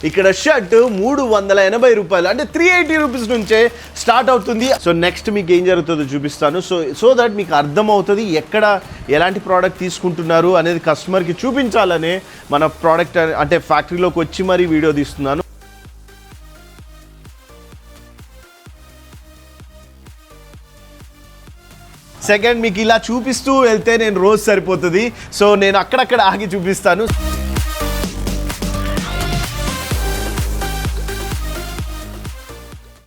ఇక్కడ షర్ట్ 380 రూపాయలు అంటే 380 రూపీస్ నుంచే స్టార్ట్ అవుతుంది. సో నెక్స్ట్ మీకు ఏం జరుగుతుందో చూపిస్తాను. సో దట్ మీకు అర్థమవుతుంది ఎక్కడ ఎలాంటి ప్రోడక్ట్ తీసుకుంటున్నారు అనేది కస్టమర్కి చూపించాలనే మన ప్రోడక్ట్ అంటే ఫ్యాక్టరీలోకి వచ్చి మరీ వీడియో తీస్తున్నాను. సెకండ్ మీకు ఇలా చూపిస్తూ వెళ్తే నేను రోజు సరిపోతుంది. సో నేను అక్కడక్కడ ఆగి చూపిస్తాను.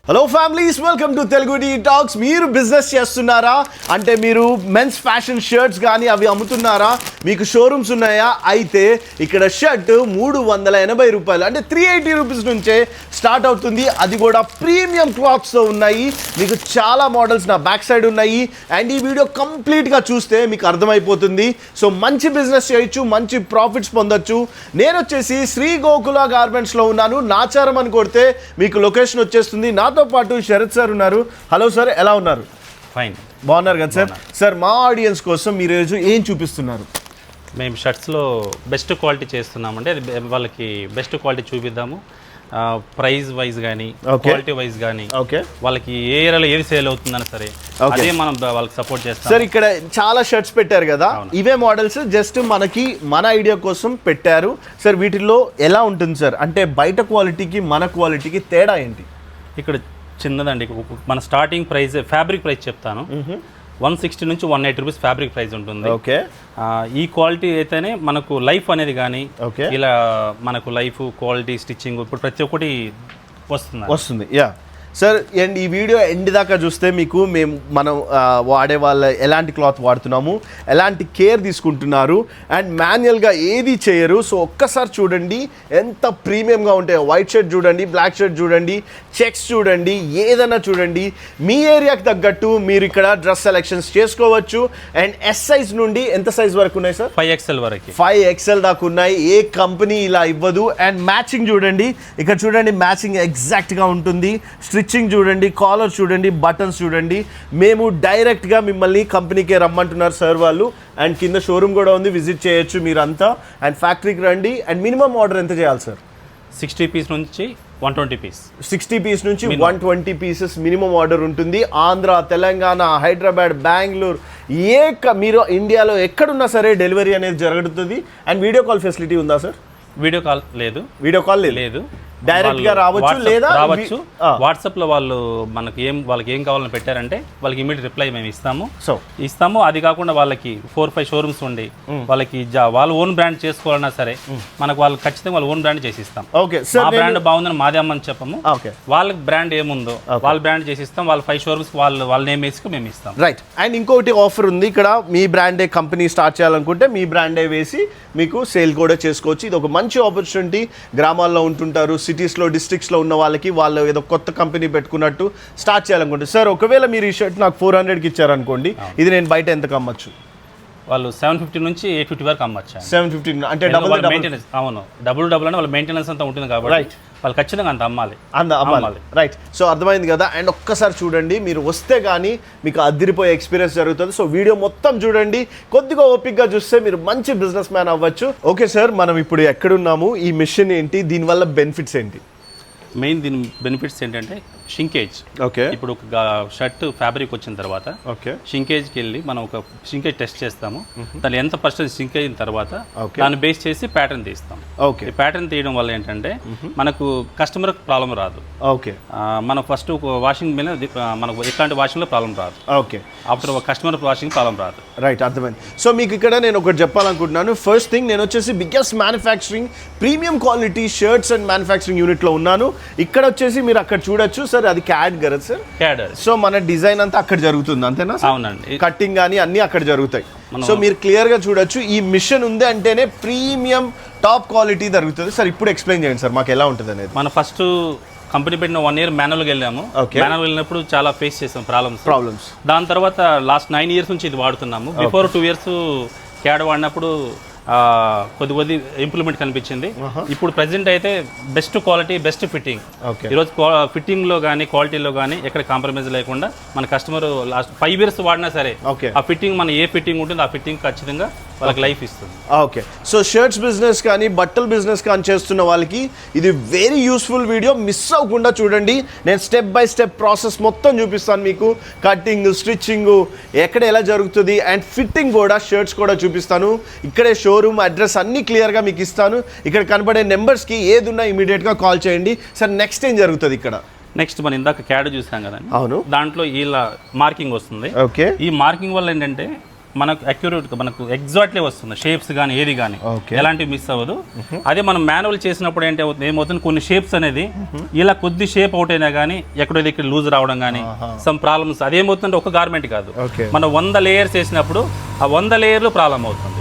Hello families, welcome to Telugu tea talks. మీరు బిజినెస్ చేస్తున్నారా అంటే మీరు మెన్స్ ఫ్యాషన్ షర్ట్స్ కానీ అవి అమ్ముతున్నారా, మీకు షోరూమ్స్ ఉన్నాయా? అయితే ఇక్కడ షర్ట్ 380 రూపాయలు అంటే 380 రూపీస్ నుంచే స్టార్ట్ అవుతుంది. అది కూడా ప్రీమియం క్లాత్స్తో ఉన్నాయి. మీకు చాలా మోడల్స్ నా బ్యాక్ సైడ్ ఉన్నాయి. అండ్ ఈ వీడియో కంప్లీట్గా చూస్తే మీకు అర్థమైపోతుంది. సో మంచి బిజినెస్ చేయొచ్చు, మంచి ప్రాఫిట్స్ పొందొచ్చు. నేను వచ్చేసి శ్రీ గోకుల గార్మెంట్స్లో ఉన్నాను. నాచారం అని కొడితే మీకు లొకేషన్ వచ్చేస్తుంది. నాతో పాటు శరత్ సార్ ఉన్నారు. హలో సార్, ఎలా ఉన్నారు? ఫైన్, బాగున్నారు కదా సార్? సార్ మా ఆడియన్స్ కోసం మీరు ఈరోజు ఏం చూపిస్తున్నారు? మేము షర్ట్స్లో బెస్ట్ క్వాలిటీ చేస్తున్నామంటే వాళ్ళకి బెస్ట్ క్వాలిటీ చూపిద్దాము. ప్రైస్ వైజ్ కానీ క్వాలిటీ వైజ్ కానీ వాళ్ళకి ఏ ఏరియాలో ఏది సేల్ అవుతుందని సరే అదే మనం వాళ్ళకి సపోర్ట్ చేస్తాం. సార్ ఇక్కడ చాలా షర్ట్స్ పెట్టారు కదా, ఇవే మోడల్స్ జస్ట్ మనకి మన ఐడియా కోసం పెట్టారు. సార్ వీటిల్లో ఎలా ఉంటుంది సార్? అంటే బయట క్వాలిటీకి మన క్వాలిటీకి తేడా ఏంటి? ఇక్కడ చిన్నదండి, మన స్టార్టింగ్ ప్రైస్ ఫ్యాబ్రిక్ ప్రైస్ చెప్తాను. 160 నుంచి 180 రూపీస్ ఫ్యాబ్రిక్ ప్రైస్ ఉంటుంది. ఓకే, ఈ క్వాలిటీ అయితేనే మనకు లైఫ్ అనేది కానీ ఇలా మనకు లైఫ్ క్వాలిటీ స్టిచ్చింగ్ ఇప్పుడు ప్రతి ఒక్కటి వస్తుంది. యా సార్, అండ్ ఈ వీడియో ఎండ్ దాకా చూస్తే మీకు మనం వాడే వాళ్ళ ఎలాంటి క్లాత్ వాడుతున్నాము, ఎలాంటి కేర్ తీసుకుంటున్నారు అండ్ మాన్యువల్గా ఏది చేయరు. సో ఒక్కసారి చూడండి ఎంత ప్రీమియంగా ఉంటాయో. వైట్ షర్ట్ చూడండి, బ్లాక్ షర్ట్ చూడండి, చెక్స్ చూడండి, ఏదైనా చూడండి. మీ ఏరియాకి తగ్గట్టు మీరు ఇక్కడ డ్రెస్ సెలెక్షన్స్ చేసుకోవచ్చు. అండ్ ఎస్ సైజ్ నుండి ఎంత సైజ్ వరకు ఉన్నాయి సార్? 5XL వరకు. 5XL దాకా ఉన్నాయి. ఏ కంపెనీ ఇలా ఇవ్వదు. అండ్ మ్యాచింగ్ చూడండి, ఇక్కడ చూడండి మ్యాచింగ్ ఎగ్జాక్ట్గా ఉంటుంది. స్టిచ్చింగ్ చూడండి, కాలర్ చూడండి, బటన్స్ చూడండి. మేము డైరెక్ట్గా మిమ్మల్ని కంపెనీకే రమ్మంటున్నారు సార్ వాళ్ళు. అండ్ కింద షోరూమ్ కూడా ఉంది, విజిట్ చేయొచ్చు మీరంతా. అండ్ ఫ్యాక్టరీకి రండి. అండ్ మినిమం ఆర్డర్ ఎంత చేయాలి సార్? 60 పీస్ నుంచి 120 పీస్. 60 పీస్ నుంచి 120 పీసెస్ మినిమం ఆర్డర్ ఉంటుంది. ఆంధ్ర, తెలంగాణ, హైదరాబాద్, బెంగళూరు మీరు ఇండియాలో ఎక్కడున్నా సరే డెలివరీ అనేది జరుగుతుంది. అండ్ వీడియో కాల్ ఫెసిలిటీ ఉందా సార్? వీడియో కాల్ లేదు. డైరెక్ట్ గా రావచ్చు, లేదా రావచ్చు. వాట్సాప్ లో వాళ్ళు వాళ్ళకి ఏం కావాలని పెట్టారంటే వాళ్ళకి ఇమీడియట్ రిప్లై మేము ఇస్తాము. అది కాకుండా వాళ్ళకి 4-5 షోరూమ్స్ ఉండి వాళ్ళకి వాళ్ళ ఓన్ బ్రాండ్ చేసుకోవాలన్నా సరే మనకు వాళ్ళు ఖచ్చితంగా వాళ్ళ ఓన్ బ్రాండ్ చేసి ఇస్తాం. మా బ్రాండ్ బాగుందని మాదే అమ్మని చెప్పము. వాళ్ళకి బ్రాండ్ ఏముందో వాళ్ళ బ్రాండ్ చేసి ఇస్తాం. వాళ్ళ 5 షోరూమ్స్ వాళ్ళ నేమ్ వేసి మేము ఇస్తాం. రైట్. అండ్ ఇంకోటి ఆఫర్ ఉంది ఇక్కడ, మీ బ్రాండే కంపెనీ స్టార్ట్ చేయాలనుకుంటే మీ బ్రాండే వేసి మీకు సేల్ కూడా చేసుకోవచ్చు. ఇది ఒక మంచి ఆపర్చునిటీ. గ్రామాల్లో ఉంటుంటారు, సిటీస్లో, డిస్ట్రిక్ట్స్లో ఉన్న వాళ్ళకి వాళ్ళు ఏదో కొత్త కంపెనీ పెట్టుకున్నట్టు స్టార్ట్ చేయాలనుకుంటే, సార్ ఒకవేళ మీరు ఈ షర్ట్ నాకు 400కి ఇచ్చారనుకోండి, ఇది నేను బయట ఎంతకు అమ్మచ్చు? వాళ్ళు 750 నుంచి 850 వరకు అమ్మచ్చు. 750 అంటే డబుల్ మెయింటెనెన్స్. అవును, డబుల్ అంటే వాళ్ళ మెయింటెనెన్స్ అంతా ఉంటుంది కాబట్టి వాళ్ళు ఖచ్చితంగా అంత అమ్మాలి. రైట్. సో అర్థమైంది కదా. అండ్ ఒక్కసారి చూడండి, మీరు వస్తే కానీ మీకు అదిరిపోయే ఎక్స్పీరియన్స్ జరుగుతుంది. సో వీడియో మొత్తం చూడండి, కొద్దిగా ఓపిక్గా చూస్తే మీరు మంచి బిజినెస్ మ్యాన్ అవ్వచ్చు. ఓకే సార్, మనం ఇప్పుడు ఎక్కడున్నాము, ఈ మిషన్ ఏంటి, దీనివల్ల బెనిఫిట్స్ ఏంటి? మెయిన్ దీని బెనిఫిట్స్ ఏంటంటే షింకేజ్. ఓకే, ఇప్పుడు ఒక షర్ట్ ఫ్యాబ్రిక్ వచ్చిన తర్వాత షింకేజ్కి వెళ్ళి మనం ఒక షింకేజ్ టెస్ట్ చేస్తాము. దాని ఎంత పర్సెంట్ షింకేజ్ అయిన తర్వాత దాన్ని బేస్ చేసి ప్యాటర్న్ తీస్తాం. ఓకే, ప్యాటర్న్ తీయడం వల్ల ఏంటంటే మనకు కస్టమర్ ప్రాబ్లం రాదు. ఓకే, మనం ఫస్ట్ వాషింగ్ మీద మనకు ఎట్లాంటి వాషింగ్లో ప్రాబ్లం రాదు. Okay, after customer washing problem రాదు. రైట్, అర్థమైంది. సో మీకు ఇక్కడ నేను ఒకటి చెప్పాలనుకుంటున్నాను. ఫస్ట్ థింగ్, నేను వచ్చేసి biggest manufacturing premium quality shirts and manufacturing యూనిట్లో ఉన్నాను. ఇక్కడ వచ్చేసి మీరు అక్కడ చూడొచ్చు సార్, అది క్యాడ్ కదా సార్? క్యాడ్. సో మన డిజైన్ అంతా అక్కడ జరుగుతుంది, అంతేనా? అవునండి, కట్టింగ్ కానీ అన్నీ అక్కడ జరుగుతాయి. సో మీరు క్లియర్గా చూడొచ్చు, ఈ మిషన్ ఉంది అంటేనే ప్రీమియం టాప్ క్వాలిటీ జరుగుతుంది. సార్ ఇప్పుడు ఎక్స్ప్లెయిన్ చేయండి సార్, మాకు ఎలా ఉంటుంది అనేది. మన ఫస్ట్ కంపెనీ పెట్టిన 1 year మాన్యువల్గా వెళ్ళాము. మాన్యువల్ వెళ్ళినప్పుడు చాలా ఫేస్ చేసాం ప్రాబ్లమ్స్. దాని తర్వాత లాస్ట్ 9 years నుంచి ఇది వాడుతున్నాము. బిఫోర్ 2 years క్యాడ్ వాడినప్పుడు కొద్ది ఇంప్రూవ్మెంట్ కనిపించింది. ఇప్పుడు ప్రెసెంట్ అయితే బెస్ట్ క్వాలిటీ, బెస్ట్ ఫిట్టింగ్. ఈరోజు ఫిట్టింగ్లో కానీ క్వాలిటీలో కానీ ఎక్కడ కాంప్రమైజ్ లేకుండా మన కస్టమర్ లాస్ట్ 5 years వాడినా సరే ఆ ఫిట్టింగ్ మన ఏ ఫిట్టింగ్ ఉంటుందో ఆ ఫిట్టింగ్ ఖచ్చితంగా వాళ్ళకి లైఫ్ ఇస్తుంది. ఓకే, సో షర్ట్స్ బిజినెస్ కానీ బట్టల బిజినెస్ కానీ చేస్తున్న వాళ్ళకి ఇది వెరీ యూస్ఫుల్ వీడియో. మిస్ అవ్వకుండా చూడండి. నేను స్టెప్ బై స్టెప్ ప్రాసెస్ మొత్తం చూపిస్తాను మీకు. కటింగ్, స్టిచ్చింగ్ ఎక్కడ ఎలా జరుగుతుంది అండ్ ఫిట్టింగ్ కూడా, షర్ట్స్ కూడా చూపిస్తాను. ఇక్కడే షోరూమ్ అడ్రస్ అన్నీ క్లియర్గా మీకు ఇస్తాను. ఇక్కడ కనబడే నెంబర్స్కి ఏది ఉన్నా ఇమీడియట్గా కాల్ చేయండి. సార్ నెక్స్ట్ ఏం జరుగుతుంది ఇక్కడ? నెక్స్ట్ మనం ఇందాక క్యాడ్ చూసాం కదండి, అవును, దాంట్లో ఇలా మార్కింగ్ వస్తుంది. ఓకే, ఈ మార్కింగ్ వల్ల ఏంటంటే మనకు అక్యురేట్గా మనకు ఎగ్జాక్ట్లీ వస్తుంది. షేప్స్ కానీ ఏది కానీ ఎలాంటివి మిస్ అవ్వదు. అదే మనం మాన్యువల్ చేసినప్పుడు ఏమవుతుంది, కొన్ని షేప్స్ అనేది ఇలా కొద్ది షేప్ అవుట్ అయినా కానీ ఎక్కడో ఇక్కడ లూజ్ రావడం కానీ సమ్ ప్రాబ్లమ్స్. అదేమవుతుందంటే ఒక గార్మెంట్ కాదు, మనం 100 లేయర్స్ వేసినప్పుడు ఆ 100 లేయర్లు ప్రాబ్లం అవుతుంది.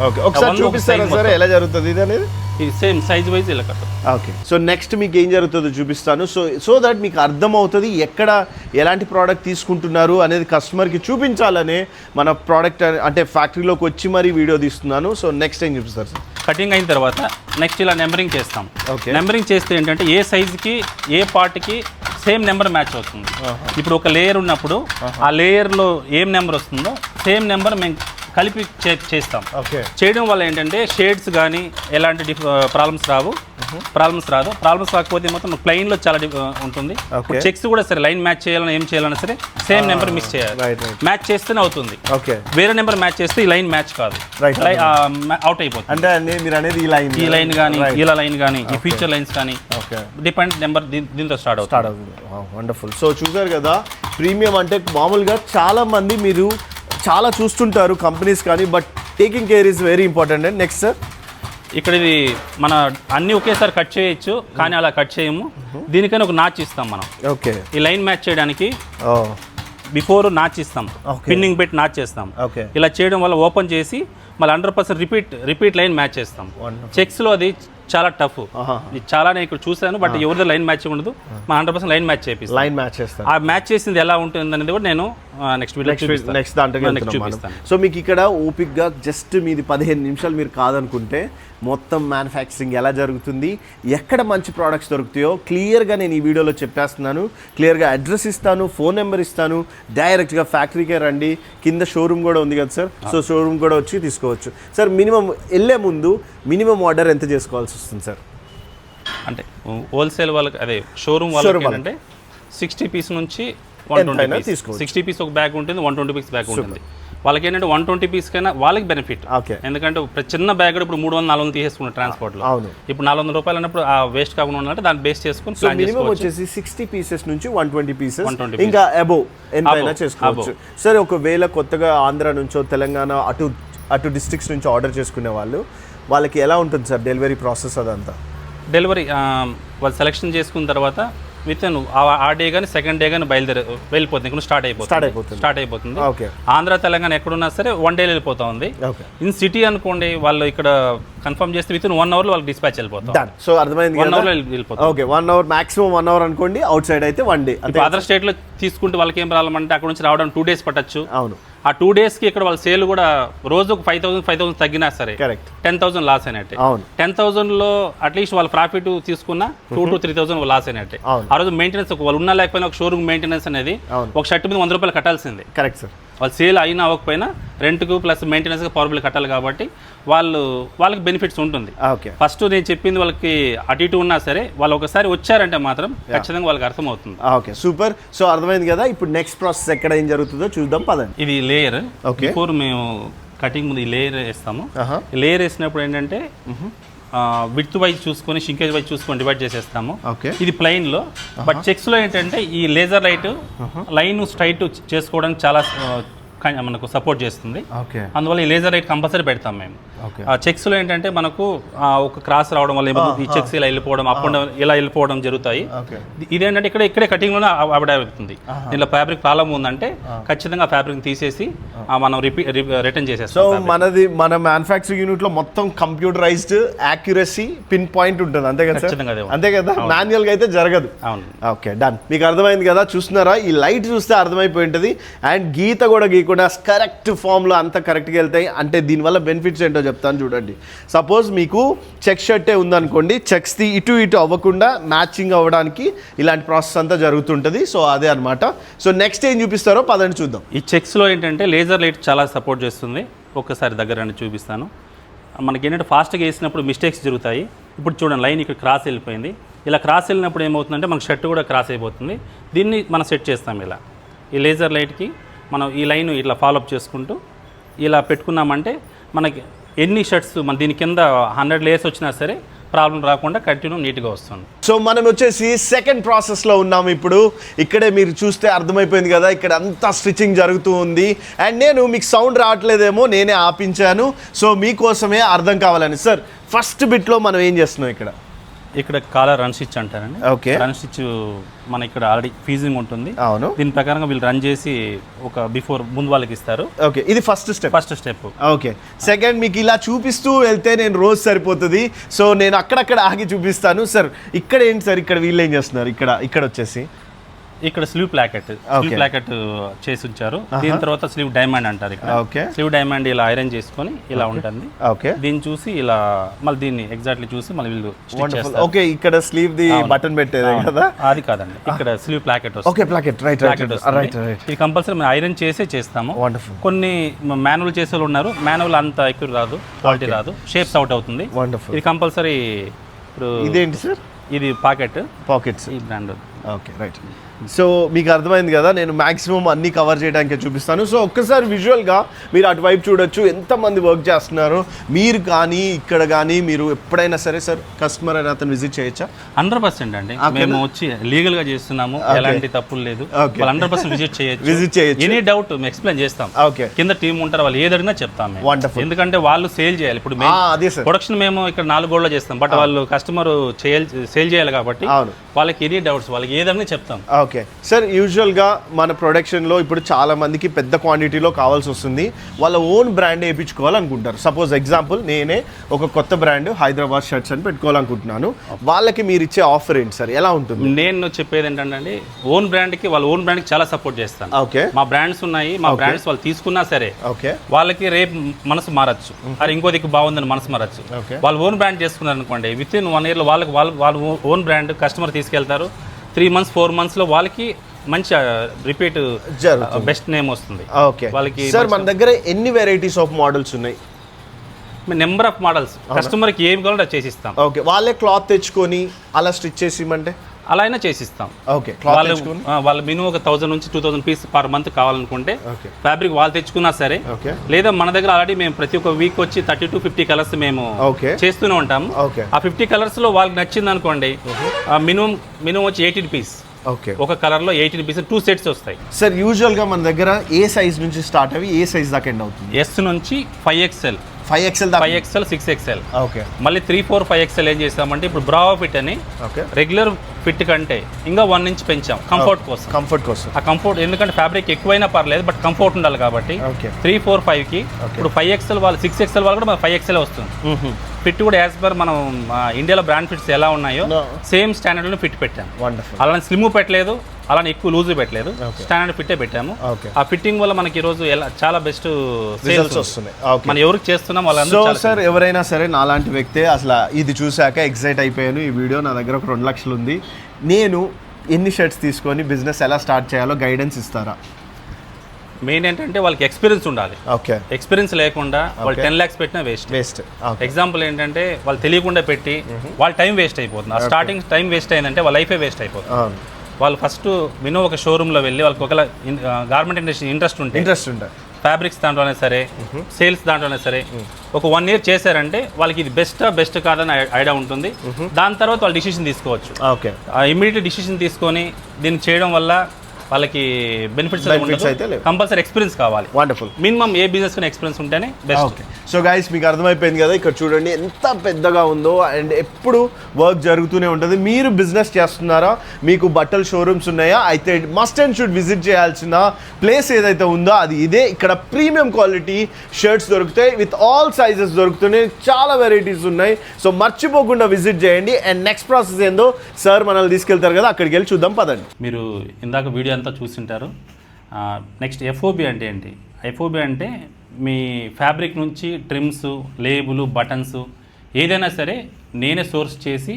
ఎలా జరుగుతుంది ఇది అనేది? ఇది సేమ్ సైజ్ వైజ్ ఇలా కట్టు. ఓకే, సో నెక్స్ట్ మీకు ఏం జరుగుతుందో చూపిస్తాను. సో దట్ మీకు అర్థమవుతుంది ఎక్కడ ఎలాంటి ప్రోడక్ట్ తీసుకుంటున్నారు అనేది కస్టమర్కి చూపించాలనే మన ప్రోడక్ట్ అంటే ఫ్యాక్టరీలోకి వచ్చి మరీ వీడియో తీస్తున్నాను. సో నెక్స్ట్ ఏం చూపిస్తారు సార్? కటింగ్ అయిన తర్వాత నెక్స్ట్ ఇలా నెంబరింగ్ చేస్తాం. ఓకే, నెంబరింగ్ చేస్తే ఏంటంటే ఏ సైజుకి ఏ పార్ట్కి సేమ్ నెంబర్ మ్యాచ్ అవుతుంది. ఇప్పుడు ఒక లేయర్ ఉన్నప్పుడు ఆ లేయర్లో ఏం నెంబర్ వస్తుందో సేమ్ నెంబర్ మేము కలిపి చేస్తాం. ఓకే, చేయడం వల్ల ఏంటంటే షేడ్స్ కానీ ఎలాంటి ప్రాబ్లమ్స్ రాదు. ప్రాబ్లమ్స్ రాకపోతే మొత్తం ప్లెయిన్లో చాలా ఉంటుంది. చెక్స్ కూడా సరే లైన్ మ్యాచ్ చేయాలని ఏం చేయాలన్నా సరే సేమ్ నెంబర్ మిస్ చేయాలి. మ్యాచ్ చేస్తేనే అవుతుంది. ఓకే, వేరే నెంబర్ మ్యాచ్ చేస్తే ఈ లైన్ మ్యాచ్ కాదు, అవుట్ అయిపోతుంది. అంటే మీరు అనేది ఈ లైన్ కానీ ఇలా లైన్ కానీ ఈ ఫీచర్ లైన్స్ కానీ డిపెండ్ నెంబర్ దీంతో స్టార్ట్ అవుతుంది. వండర్ఫుల్. సో చూసారు కదా, ప్రీమియం అంటే మామూలుగా చాలా మంది మీరు చాలా చూస్తుంటారు కంపెనీస్ కానీ, but taking care is very important. And next sir, ఇక్కడ ఇది మన అన్ని ఒకేసారి కట్ చేయొచ్చు కానీ అలా కట్ చేయము. దీనికైనా ఒక నాచ్ ఇస్తాం మనం. ఓకే, ఈ లైన్ మ్యాచ్ చేయడానికి బిఫోర్ నాచ్ ఇస్తాం, పిన్నింగ్ పెట్టి నాచ్ చేస్తాం. ఇలా చేయడం వల్ల ఓపెన్ చేసి మళ్ళీ 100% రిపీట్ లైన్ మ్యాచ్ చేస్తాం. చెక్స్లో అది చాలా టఫ్. చాలా నేను ఇక్కడ చూసాను, బట్ ఎవరిదో లైన్ మ్యాచ్ ఉండదు. మా 100% లైన్ మ్యాచ్ చేపిస్తాం. లైన్ మ్యాచ్ చేస్తాం. ఆ మ్యాచ్ చేసింది ఎలా ఉంటుంది అనేది కూడా నేను నెక్స్ట్ దాంట్లో చూపిస్తాను. సో మీకు ఇక్కడ ఓపిక్గా జస్ట్ మీది 15 నిమిషాలు మీరు కాదనుకుంటే మొత్తం మ్యానుఫ్యాక్చరింగ్ ఎలా జరుగుతుంది, ఎక్కడ మంచి ప్రోడక్ట్స్ దొరుకుతాయో క్లియర్గా నేను ఈ వీడియోలో చెప్పేస్తున్నాను. క్లియర్గా అడ్రస్ ఇస్తాను, ఫోన్ నెంబర్ ఇస్తాను. డైరెక్ట్గా ఫ్యాక్టరీకే రండి. కింద షోరూమ్ కూడా ఉంది కదా సార్, సో షోరూమ్ కూడా వచ్చి తీసుకోవచ్చు. సార్ మినిమం వెళ్ళే ముందు మినిమం ఆర్డర్ ఎంత చేసుకోవాల్సి వస్తుంది సార్? అంటే హోల్సేల్ వాళ్ళకి అదే షోరూమ్ వాళ్ళకి అంటే 60 పీస్ నుంచి 120 తీసుకోవచ్చు. 60 పీస్ ఒక బ్యాగ్ ఉంటుంది, 120 పీస్ బ్యాగ్ ఉంటుంది. వాళ్ళకి ఏంటంటే 120 పీస్ కైనా వాళ్ళకి బెనిఫిట్. ఎందుకంటే చిన్న బ్యాగ్ ఇప్పుడు 300-400 తీసేసుకున్నారు ట్రాన్స్పోర్ట్ లో. ఇప్పుడు 400 రూపాయలు అన్నప్పుడు ఆ వేస్ట్ కాకుండా ఉండాలంటే దాన్ని బేస్ చేసుకుని మినిమం వచ్చేసి 60 పీసెస్ నుంచి 120 పీసెస్ ఇంకా అబోవ్ ఎంతైనా చేసుకోవచ్చు. సరే, ఒకవేళ కొత్తగా ఆంధ్ర నుంచో తెలంగాణ అటు డిస్ట్రిక్ట్స్ నుంచి ఆర్డర్ చేసుకునే వాళ్ళకి ఎలా ఉంటుంది సార్ డెలివరీ ప్రాసెస్? అదంతా డెలివరీ వాళ్ళు సెలెక్షన్ చేసుకున్న తర్వాత విత్ ఆ డే కానీ సెకండ్ డే కానీ వెళ్ళిపోతుంది. ఇక్కడ స్టార్ట్ అయిపోతుంది. ఆంధ్ర తెలంగాణ ఎక్కడున్నా సరే 1 డే వెళ్ళిపోతా ఉంది. ఇన్ సిటీ అనుకోండి, వాళ్ళు ఇక్కడ కన్ఫర్మ్ చేస్తే విత్ 1 అవర్ వాళ్ళకి డిస్పాచ్ వెళ్ళిపోతాం. సో అర్థమైంది, 1 అవర్ వెళ్ళిపోతాం. ఓకే, 1 అవర్ మాక్సిమం 1 అవర్ అనుకోండి. అవుట్ సైడ్ అయితే 1 డే. అదర్ స్టేట్ లో తీసుకుంటే వాళ్ళకి ఏం రావాలంటే అక్కడ నుంచి రావడం 2 డేస్ పట్టచ్చు. అవును, ఆ 2 డేస్కి ఇక్కడ వాళ్ళ సేల్ కూడా రోజుకు 5,000 తగ్గినా సరే 10,000 లాస్ అయినట్టే. 10,000లో అట్లీస్ట్ వాళ్ళ ప్రాఫిట్ తీసుకున్న 2 to 3,000 లాస్ అయినట్టే. ఆ రోజు మెయింటెనెన్స్ వాళ్ళు ఉన్నా లేకపోయినా ఒక షోరూమ్ మెయింటెనెన్స్ అనేది ఒక షర్ట్ మీద 100 రూపాయలు కట్టాల్సిందే. Correct sir. వాళ్ళు సేల్ అయినా అవ్వకపోయినా రెంట్కు ప్లస్ మెయింటెనెన్స్కి పవర్ బిల్ కట్టాలి కాబట్టి వాళ్ళకి బెనిఫిట్స్ ఉంటుంది. ఫస్ట్ నేను చెప్పింది వాళ్ళకి అటు ఇటు ఉన్నా సరే వాళ్ళు ఒకసారి వచ్చారంటే మాత్రం ఖచ్చితంగా వాళ్ళకి అర్థమవుతుంది. Okay, super. సో అర్థమైంది కదా. ఇప్పుడు నెక్స్ట్ ప్రాసెస్ ఎక్కడ ఏం జరుగుతుందో చూద్దాం పదండి. ఇది లేయర్. బిఫోర్ మేము కటింగ్ ముందు ఈ లేయర్ వేస్తాము. లేయర్ వేసినప్పుడు ఏంటంటే విడ్త్ వైజ్ చూసుకొని షింకేజ్ వైజ్ చూసుకొని డివైడ్ చేసేస్తాము. ఇది ప్లెయిన్ లో, బట్ చెక్స్ లో ఏంటంటే ఈ లేజర్ లైట్ లైన్ స్ట్రైట్ చేసుకోవడానికి చాలా మనకు సపోర్ట్ చేస్తుంది. అందువల్ల ఈ లేజర్ లైట్ కంపల్సరీ పెడతాం మేము. చెక్స్ లో ఏంటంటే మనకు ఒక క్రాస్ రావడం వల్ల ఈ చెక్స్ ఇలా వెళ్ళిపోవడం అప్ అండ్ ఇలా వెళ్ళిపోవడం జరుగుతాయి. ఇదేంటంటే ఇక్కడే కటింగ్ లోనే అవుతుంది. దీనిలో ఫ్యాబ్రిక్ ప్రాబ్లం ఉందంటే ఖచ్చితంగా ఫ్యాబ్రిక్ తీసేసి మనం రిటర్న్ చేసేస్తాం. సో మన మ్యానుఫ్యాక్చరింగ్ యూనిట్ లో మొత్తం కంప్యూటరైజ్డ్ యాక్యురసీ పిన్ పాయింట్ ఉంటుంది, అంతే కదా? అంతే కదా, మాన్యువల్ గా అయితే జరగదు. Okay, done. మీకు అర్థమైంది కదా, చూస్తున్నారా? ఈ లైట్ చూస్తే అర్థమైపోయి ఉంటుంది. అండ్ గీత కూడా గీకుండా కరెక్ట్ ఫామ్ లో అంతా కరెక్ట్గా వెళ్తాయి. అంటే దీనివల్ల బెనిఫిట్స్ ఏంటో చెప్తాను చూడండి. సపోజ్ మీకు చెక్ షర్టే ఉందనుకోండి, చెక్స్ ఇటు అవ్వకుండా మ్యాచింగ్ అవ్వడానికి ఇలాంటి ప్రాసెస్ అంతా జరుగుతుంటుంది. సో అదే అనమాట. సో నెక్స్ట్ ఏం చూపిస్తారో పదండి చూద్దాం. ఈ చెక్స్లో ఏంటంటే లేజర్ లైట్ చాలా సపోర్ట్ చేస్తుంది. ఒక్కసారి దగ్గర చూపిస్తాను. మనకి ఏంటంటే ఫాస్ట్గా వేసినప్పుడు మిస్టేక్స్ జరుగుతాయి. ఇప్పుడు చూడండి లైన్ ఇక్కడ క్రాస్ వెళ్ళిపోయింది. ఇలా క్రాస్ వెళ్ళినప్పుడు ఏమవుతుందంటే మనకు షర్ట్ కూడా క్రాస్ అయిపోతుంది. దీన్ని మనం సెట్ చేస్తాం ఇలా ఈ లేజర్ లైట్కి మనం ఈ లైన్ ఇట్లా ఫాలోఅప్ చేసుకుంటూ ఇలా పెట్టుకున్నామంటే మనకి ఎన్ని షర్ట్స్ మన దీని కింద 100 లేయర్స్ వచ్చినా సరే ప్రాబ్లం రాకుండా కంటిన్యూ నీట్గా వస్తుంది. సో మనం వచ్చేసి సెకండ్ ప్రాసెస్లో ఉన్నాము ఇప్పుడు. ఇక్కడే మీరు చూస్తే అర్థమైపోయింది కదా, ఇక్కడ అంతా స్టిచ్చింగ్ జరుగుతూ ఉంది. అండ్ నేను మీకు సౌండ్ రావట్లేదేమో నేనే ఆపించాను, సో మీకోసమే అర్థం కావాలని. సార్ ఫస్ట్ బిట్లో మనం ఏం చేస్తున్నాం ఇక్కడ కాలర్ రన్ స్టిచ్ అంటారండి. ఓకే, రన్ స్టిచ్ మన ఇక్కడ ఆల్రెడీ ఫీజింగ్ ఉంటుంది. అవును, దీని ప్రకారంగా వీళ్ళు రన్ చేసి ఒక బిఫోర్ ముందు వాళ్ళకి ఇస్తారు. ఓకే, ఇది ఫస్ట్ స్టెప్. ఓకే, సెకండ్ మీకు ఇలా చూపిస్తూ వెళ్తే నేను రోజు సరిపోతుంది, సో నేను అక్కడక్కడ ఆగి చూపిస్తాను. సార్ ఇక్కడ ఏంటి సార్, ఇక్కడ వీళ్ళు ఏం చేస్తున్నారు, ఇక్కడ వచ్చేసి ఇక్కడ స్లీవ్ ప్లాకెట్ చేసి ఉంచారు. దీని తర్వాత స్లీవ్ డైమండ్ అంటారు. ఇక్కడ స్లీవ్ డైమండ్ ఇలా ఐరన్ చేసుకొని ఇలా ఉంటుంది. దీన్ని చూసి ఇలా మళ్ళీ దీన్ని ఎగ్జాక్ట్లీ చూసి మళ్ళీ వీళ్ళు స్టిచ్ చేస్తారు. ఓకే, ఇక్కడ స్లీవ్ ది బటన్ పెట్టేదే కదా, అది కాదండి, ఇక్కడ స్లీవ్ ప్లాకెట్ వస్తుంది. Okay, placket right. ఇది కంపల్సరీ మేము ఐరన్ చేస్తాము. కొన్ని మాన్యువల్ చేసే వాళ్ళు ఉన్నారు, మాన్యువల్ అంత ఎక్కువ రాదు, క్వాలిటీ రాదు, షేప్స్ అవుట్ అవుతుంది. ఇది కంపల్సరీ. ఇప్పుడు ఇదేంటి సార్, ఇది పాకెట్స్ ఈ బ్రాండ్. Okay right. సో మీకు అర్థమైంది కదా, నేను మ్యాక్సిమం అన్నీ కవర్ చేయడానికి చూపిస్తాను. సో ఒక్కసారి విజువల్గా మీరు అటువైపు చూడొచ్చు ఎంతమంది వర్క్ చేస్తున్నారు. మీరు కానీ ఇక్కడ కానీ మీరు ఎప్పుడైనా సరే సార్ కస్టమర్ అని అతను విజిట్ చేయొచ్చా? 100% అండి, మేము వచ్చి లీగల్గా చేస్తున్నాము, ఎలాంటి తప్పులు లేదు. 100% విజిట్ చేయొచ్చు. ఎనీ డౌట్ మేము ఎక్స్ప్లెయిన్ చేస్తాం. ఓకే, కింద టీం ఉంటారు, వాళ్ళు ఏదడినా చెప్తాం. ఎందుకంటే వాళ్ళు సేల్ చేయాలి. ఇప్పుడు ప్రొడక్షన్ మేము ఇక్కడ 4 గోడలో చేస్తాం, బట్ వాళ్ళు కస్టమర్ సేల్ చేయాలి కాబట్టి వాళ్ళకి ఎనీ డౌట్స్ వాళ్ళకి ఏదైనా చెప్తాం. ఓకే సార్, యూజువల్గా మన ప్రొడక్షన్లో ఇప్పుడు చాలా మందికి పెద్ద క్వాంటిటీలో కావాల్సి వస్తుంది, వాళ్ళ ఓన్ బ్రాండ్ వేయించుకోవాలనుకుంటారు. సపోజ్ ఎగ్జాంపుల్ నేనే ఒక కొత్త బ్రాండ్ హైదరాబాద్ షర్ట్స్ అని పెట్టుకోవాలనుకుంటున్నాను, వాళ్ళకి మీరు ఇచ్చే ఆఫర్ ఏంటి సార్, ఎలా ఉంటుంది? నేను చెప్పేది ఏంటంటే ఓన్ బ్రాండ్కి చాలా సపోర్ట్ చేస్తాను. ఓకే, మా బ్రాండ్స్ ఉన్నాయి, మా బ్రాండ్స్ వాళ్ళు తీసుకున్నా సరే ఓకే వాళ్ళకి రేపు మనసు మారచ్చు, అది ఇంకో దిక్కు బాగుందని మనసు మారచ్చు. వాళ్ళు ఓన్ బ్రాండ్ చేసుకున్నారు అనుకోండి, విత్ ఇన్ 1 yearలో వాళ్ళ ఓన్ బ్రాండ్ కస్టమర్ తీసుకెళ్తారు. 3 months 4 monthsలో వాళ్ళకి మంచి రిపీట్ బెస్ట్ నేమ్ వస్తుంది. ఓకే, వాళ్ళకి సార్ మన దగ్గర ఎన్ని వెరైటీస్ ఆఫ్ మోడల్స్ ఉన్నాయి? నెంబర్ ఆఫ్ మోడల్స్, కస్టమర్కి ఏం కావాలో చేసిస్తాం. ఓకే, వాళ్ళే క్లాత్ తెచ్చుకొని అలా స్టిచ్ చేసి ఇవ్వమంటే అలా అయినా చేసిస్తాం. ఓకే, వాళ్ళు మినిమం ఒక 1000 నుంచి 2000 పీస్ పర్ మంత్ కావాలనుకుంటే ఫ్యాబ్రిక్ వాళ్ళు తెచ్చుకున్నా సరే, లేదా మన దగ్గర ఆల్రెడీ మేము ప్రతి ఒక్క వీక్ వచ్చి 30 to 50 కలర్స్ మేము చేస్తూనే ఉంటాము. ఆ 50 కలర్స్ లో వాళ్ళకి నచ్చింది అనుకోండి, మినిమం వచ్చి 18 పీస్. ఓకే, ఒక కలర్ లో 18 పీస్ 2 సెట్స్ వస్తాయి. సార్ యూజువల్ గా మన దగ్గర ఏ సైజ్ నుంచి స్టార్ట్ అవి ఏ సైజ్ దాకా ఎండ్ అవుతుంది? S నుంచి 5XL 6XL. ఓకే, మళ్ళీ 3, 4, 5XL ఏం చేస్తామంటే ఇప్పుడు బ్రావో ఫిట్ అని రెగ్యులర్ ఫిట్ కంటే ఇంకా 1 inch పెంచాం కంఫర్ట్ కోసం. ఆ కంఫర్ట్ ఎందుకంటే ఫ్యాబ్రిక్ ఎక్కువైనా పర్లేదు, బట్ కంఫర్ట్ ఉండాలి కాబట్టి 3, 4, 5 కి ఇప్పుడు 5XL వాళ్ళు 6XL వాళ్ళు కూడా 5XL వస్తుంది. ఫిట్ కూడా యాజ్ పర్ మనం ఇండియాలో బ్రాండ్ ఫిట్స్ ఎలా ఉన్నాయో సేమ్ స్టాండర్డ్లో ఫిట్ పెట్టాము. అలానే స్లిమ్ పెట్టలేదు, అలానే ఎక్కువ లూజ్ పెట్టలేదు, స్టాండర్డ్ ఫిట్టే పెట్టాము. ఆ ఫిట్టింగ్ వల్ల మనకి ఈరోజు చాలా బెస్ట్ సేల్స్ వస్తున్నాయి. మనం ఎవరికి చేస్తున్నాం వాళ్ళందరూ. సో సార్ ఎవరైనా సరే నాలాంటి వ్యక్తే అసలు ఇది చూసాక ఎక్సైట్ అయిపోయాను, ఈ వీడియో నా దగ్గర ఒక 2 లక్షలు ఉంది, నేను ఎన్ని షర్ట్స్ తీసుకొని బిజినెస్ ఎలా స్టార్ట్ చేయాలో గైడెన్స్ ఇస్తారా? మెయిన్ ఏంటంటే వాళ్ళకి ఎక్స్పీరియన్స్ ఉండాలి. ఓకే, ఎక్స్పీరియన్స్ లేకుండా వాళ్ళు 10 lakhs పెట్టినా వేస్ట్. ఎగ్జాంపుల్ ఏంటంటే వాళ్ళు తెలియకుండా పెట్టి వాళ్ళ టైం వేస్ట్ అయిపోతుంది. ఆ స్టార్టింగ్ టైం వేస్ట్ అయిందంటే వాళ్ళ లైఫే వేస్ట్ అయిపోతుంది. వాళ్ళు ఫస్ట్ మినిమం ఒక షోరూంలో వెళ్ళి వాళ్ళకి ఒక గార్మెంట్ ఇండస్ట్రీ ఇంట్రెస్ట్ ఉంటుంది, ఫ్యాబ్రిక్స్ దాంట్లోనే సరే, సేల్స్ దాంట్లోనే సరే, ఒక 1 year చేశారంటే వాళ్ళకి ఇది బెస్ట్ కాదని ఐడియా ఉంటుంది. దాని తర్వాత వాళ్ళు డిసిషన్ తీసుకోవచ్చు. ఓకే, ఇమీడియట్ డిసిషన్ తీసుకొని దీన్ని చేయడం వల్ల వాళ్ళకి బెనిఫిట్స్ అయితే కంపల్సరీ ఎక్స్పీరియన్స్ కావాలి. వండర్ఫుల్, మినిమం ఏ బిజినెస్ ఎక్స్పీరియన్స్ ఉంటేనే బెస్ట్. సో గైస్ మీకు అర్థమైపోయింది కదా, ఇక్కడ చూడండి ఎంత పెద్దగా ఉందో, అండ్ ఎప్పుడు వర్క్ జరుగుతూనే ఉంటుంది. మీరు బిజినెస్ చేస్తున్నారా, మీకు బట్టల షోరూమ్స్ ఉన్నాయా, అయితే మస్ట్ అండ్ షుడ్ విజిట్ చేయాల్సిన ప్లేస్ ఏదైతే ఉందో అది ఇదే. ఇక్కడ ప్రీమియం క్వాలిటీ షర్ట్స్ దొరుకుతాయి, విత్ ఆల్ సైజెస్ దొరుకుతున్నాయి, చాలా వెరైటీస్ ఉన్నాయి. సో మర్చిపోకుండా విజిట్ చేయండి. అండ్ నెక్స్ట్ ప్రాసెస్ ఏందో సార్ మనల్ని తీసుకెళ్తారు కదా, అక్కడికి వెళ్ళి చూద్దాం పదండి. మీరు ఇందాక వీడియో అంతా చూసింటారు. నెక్స్ట్ FOB అంటే ఏంటి? FOB అంటే మీ ఫ్యాబ్రిక్ నుంచి ట్రిమ్స్, లేబుల్, బటన్స్ ఏదైనా సరే నేనే సోర్స్ చేసి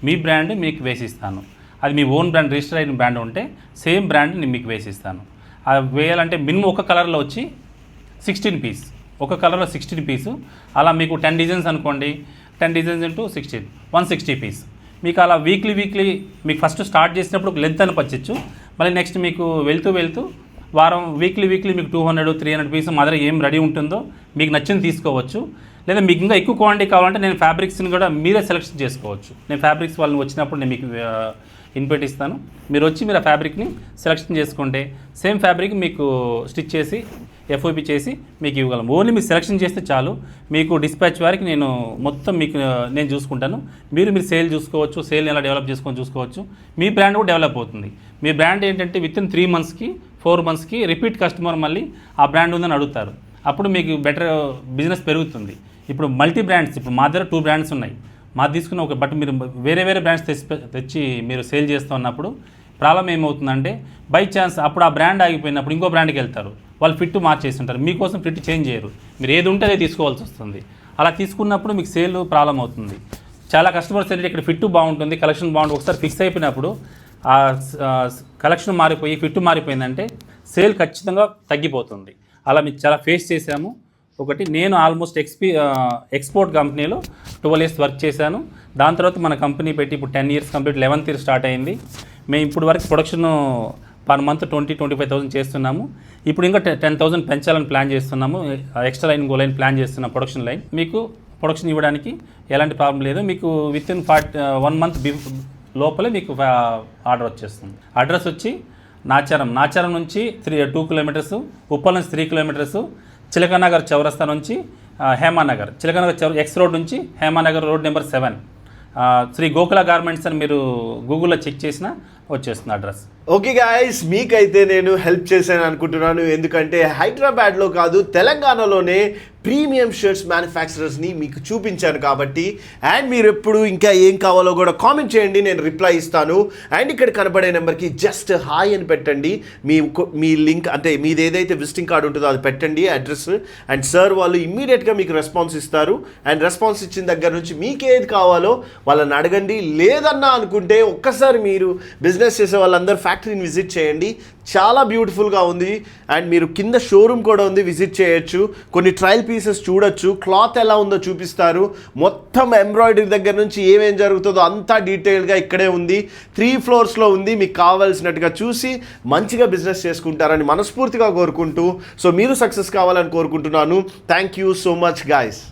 మీ బ్రాండ్ మీకు వేసిస్తాను. అది మీ ఓన్ బ్రాండ్ రిజిస్టర్ అయిన బ్రాండ్ ఉంటే సేమ్ బ్రాండ్ నేను మీకు వేసిస్తాను. అది వేయాలంటే మినిమం ఒక కలర్లో వచ్చి 16 పీస్ ఒక కలర్లో 16 పీసు, అలా మీకు 10 డిజైన్స్ అనుకోండి, 10 డిజైన్స్ ఇంటూ 16 160 పీస్. మీకు అలా వీక్లీ మీకు ఫస్ట్ స్టార్ట్ చేసినప్పుడు లెంత్ అని పచ్చచ్చు, మళ్ళీ నెక్స్ట్ మీకు వెళ్తూ వారం వీక్లీ మీకు 200-300 పీస్ మా దగ్గర ఏం రెడీ ఉంటుందో మీకు నచ్చింది తీసుకోవచ్చు. లేదా మీకు ఇంకా ఎక్కువ క్వాంటిటీ కావాలంటే నేను ఫ్యాబ్రిక్స్ని కూడా మీరే సెలెక్షన్ చేసుకోవచ్చు. నేను ఫ్యాబ్రిక్స్ వాళ్ళని వచ్చినప్పుడు నేను మీకు ఇన్పుట్ ఇస్తాను, మీరు వచ్చి మీరు ఆ ఫ్యాబ్రిక్ని సెలెక్షన్ చేసుకుంటే సేమ్ ఫ్యాబ్రిక్ మీకు స్టిచ్ చేసి FOP చేసి మీకు ఇవ్వగలం. ఓన్లీ మీరు సెలెక్షన్ చేస్తే చాలు, మీకు డిస్పాచ్ వారికి నేను మొత్తం మీకు నేను చూసుకుంటాను. మీరు సేల్ చూసుకోవచ్చు, సేల్ని ఎలా డెవలప్ చేసుకొని చూసుకోవచ్చు. మీ బ్రాండ్ కూడా డెవలప్ అవుతుంది. మీ బ్రాండ్ ఏంటంటే వితిన్ 3 మంత్స్కి 4 మంత్స్కి రిపీట్ కస్టమర్ మళ్ళీ ఆ బ్రాండ్ ఉందని అడుగుతారు. అప్పుడు మీకు బెటర్ బిజినెస్ పెరుగుతుంది. ఇప్పుడు మల్టీ బ్రాండ్స్, ఇప్పుడు మా దగ్గర 2 బ్రాండ్స్ ఉన్నాయి. మాది తీసుకున్న ఒక బట్ మీరు వేరే బ్రాండ్స్ తెచ్చి మీరు సేల్ చేస్తూ ఉన్నప్పుడు ప్రాబ్లం ఏమవుతుందంటే బై ఛాన్స్ అప్పుడు ఆ బ్రాండ్ ఆగిపోయినప్పుడు ఇంకో బ్రాండ్కి వెళ్తారు, వాళ్ళు ఫిట్ మార్చేసి ఉంటారు, మీకోసం ఫిట్ చేంజ్ చేయరు. మీరు ఏది ఉంటే అదే తీసుకోవాల్సి వస్తుంది. అలా తీసుకున్నప్పుడు మీకు సేల్ ప్రాబ్లం అవుతుంది. చాలా కస్టమర్స్ ఏంటంటే ఇక్కడ ఫిట్ బాగుంటుంది, కలెక్షన్ బాగుంటుంది, ఒకసారి ఫిక్స్ అయిపోయినప్పుడు ఆ కలెక్షన్ మారిపోయి ఫిట్ మారిపోయిందంటే సేల్ ఖచ్చితంగా తగ్గిపోతుంది. అలా మీకు చాలా ఫేస్ చేశాము. ఒకటి, నేను ఆల్మోస్ట్ ఎక్స్పోర్ట్ కంపెనీలో 12 years వర్క్ చేశాను. దాని తర్వాత మన కంపెనీ పెట్టి ఇప్పుడు 10 years complete, 11th year start అయింది. మేము ఇప్పుడు వరకు ప్రొడక్షన్ పర్ మంత్ 20-25,000 చేస్తున్నాము. ఇప్పుడు ఇంకా 10,000 పెంచాలని ప్లాన్ చేస్తున్నాము. ఎక్స్ట్రా లైన్ ఇంకో లైన్ ప్లాన్ చేస్తున్నాం, ప్రొడక్షన్ లైన్. మీకు ప్రొడక్షన్ ఇవ్వడానికి ఎలాంటి ప్రాబ్లం లేదు. మీకు వితిన్ 1 month లోపలే మీకు ఆర్డర్ వచ్చేస్తుంది. అడ్రస్ వచ్చి నాచారం నుంచి 2 kilometers, ఉప్పల్ నుంచి 3 kilometers, చిలకనగర్ చౌరస్తా నుంచి హేమానగర్, చిలకనగర్ ఎక్స్ రోడ్ నుంచి Hemanagar road number 7, Shri Gokula garments అని మీరు గూగుల్లో చెక్ చేసినా వచ్చేస్తుంది అడ్రస్. ఓకే గాయస్, మీకైతే నేను హెల్ప్ చేశాను అనుకుంటున్నాను. ఎందుకంటే హైదరాబాద్లో కాదు, తెలంగాణలోనే ప్రీమియం షర్ట్స్ మ్యానుఫ్యాక్చరర్స్ని మీకు చూపించాను కాబట్టి. అండ్ మీరు ఎప్పుడు ఇంకా ఏం కావాలో కూడా కామెంట్ చేయండి, నేను రిప్లై ఇస్తాను. అండ్ ఇక్కడ కనబడే నెంబర్కి జస్ట్ హాయ్ అని పెట్టండి. మీ లింక్ అంటే మీది ఏదైతే విజిటింగ్ కార్డు ఉంటుందో అది పెట్టండి, అడ్రస్. అండ్ సార్ వాళ్ళు ఇమ్మీడియట్గా మీకు రెస్పాన్స్ ఇస్తారు. అండ్ రెస్పాన్స్ ఇచ్చిన దగ్గర నుంచి మీకు ఏది కావాలో వాళ్ళని అడగండి. లేదన్నా అనుకుంటే ఒక్కసారి మీరు బిజినెస్ చేసే వాళ్ళందరూ ఫ్యాక్టరీని విజిట్ చేయండి, చాలా బ్యూటిఫుల్గా ఉంది. అండ్ మీరు కింద షోరూమ్ కూడా ఉంది, విజిట్ చేయొచ్చు. కొన్ని ట్రయల్ పీసెస్ చూడొచ్చు, క్లాత్ ఎలా ఉందో చూపిస్తారు. మొత్తం ఎంబ్రాయిడరీ దగ్గర నుంచి ఏమేం జరుగుతుందో అంతా డీటెయిల్గా ఇక్కడే ఉంది. 3 floors ఉంది. మీకు కావాల్సినట్టుగా చూసి మంచిగా బిజినెస్ చేసుకుంటారని మనస్ఫూర్తిగా కోరుకుంటూ, సో మీరు సక్సెస్ కావాలని కోరుకుంటున్నాను. Thank you so much guys.